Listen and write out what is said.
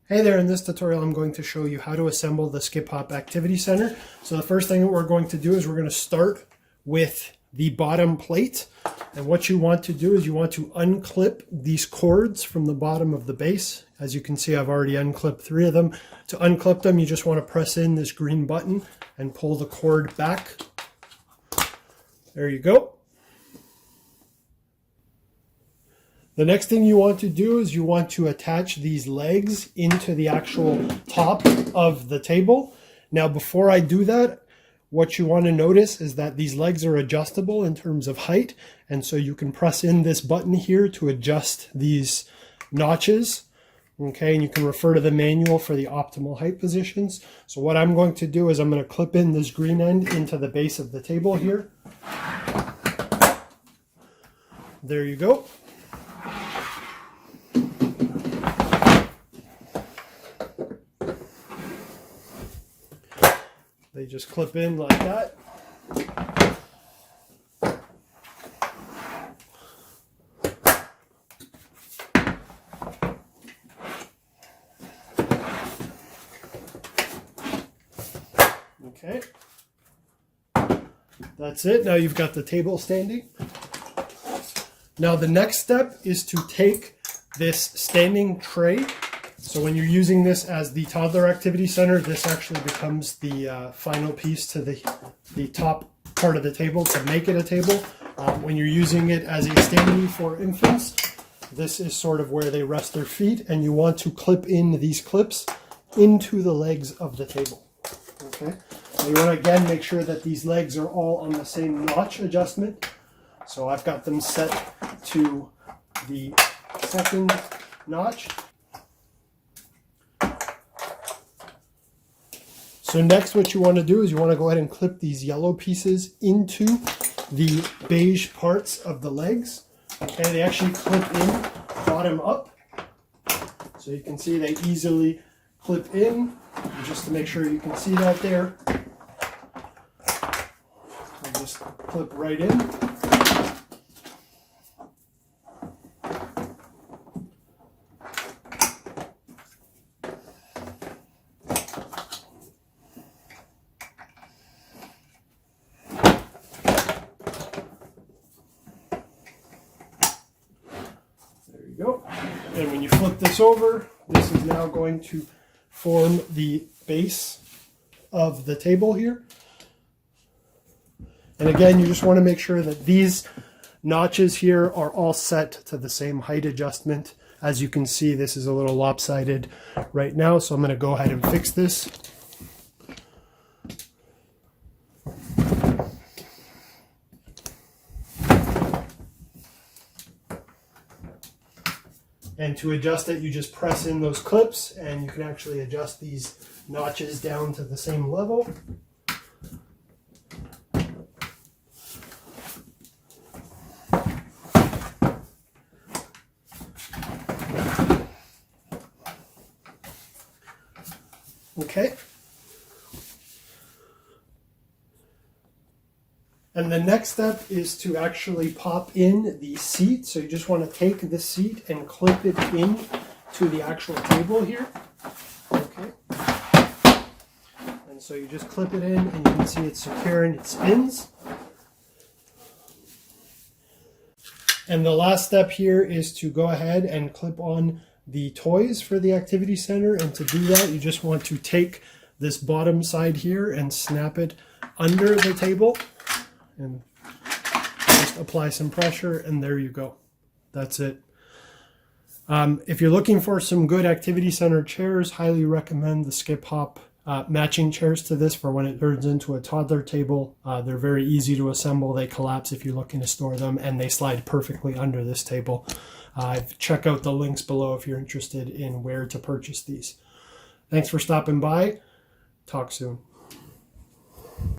Hey there, in this tutorial I'm going to show you how to assemble the Skip Hop Activity Center. So the first thing that we're going to do is we're going to start with the bottom plate. And what you want to do is you want to unclip these cords from the bottom of the base. As you can see, I've already unclipped 3 of them. To unclip them, you just want to press in this green button and pull the cord back. There you go. The next thing you want to do is you want to attach these legs into the actual top of the table. Now, before I do that, what you want to notice is that these legs are adjustable in terms of height. And so you can press in this button here to adjust these notches. Okay, and you can refer to the manual for the optimal height positions. So what I'm going to do is I'm going to clip in this green end into the base of the table here. There you go. They just clip in like that. Okay. That's it. Now you've got the table standing. Now the next step is to take this standing tray. So when you're using this as the toddler activity center, this actually becomes the final piece to the top part of the table to make it a table. When you're using it as a standee for infants, this is sort of where they rest their feet, and you want to clip in these clips into the legs of the table. Okay. Now you want to again make sure that these legs are all on the same notch adjustment. So I've got them set to the second notch. So next what you want to do is you want to go ahead and clip these yellow pieces into the beige parts of the legs. Okay, they actually clip in bottom up. So you can see they easily clip in. And just to make sure you can see that there, I'll just clip right in. Go. And when you flip this over, this is now going to form the base of the table here. And again, you just want to make sure that these notches here are all set to the same height adjustment. As you can see, this is a little lopsided right now, so I'm going to go ahead and fix this. And to adjust it, you just press in those clips, and you can actually adjust these notches down to the same level. Okay. And the next step is to actually pop in the seat. So you just want to take the seat and clip it in to the actual table here. Okay. And so you just clip it in, and you can see it's secure and it spins. And the last step here is to go ahead and clip on the toys for the activity center. And to do that, you just want to take this bottom side here and snap it under the table. And just apply some pressure, and there you go. That's it. If you're looking for some good activity center chairs, highly recommend the Skip Hop matching chairs to this for when it turns into a toddler table. They're very easy to assemble. They collapse if you're looking to store them, and they slide perfectly under this table. Check out the links below if you're interested in where to purchase these. Thanks for stopping by. Talk soon.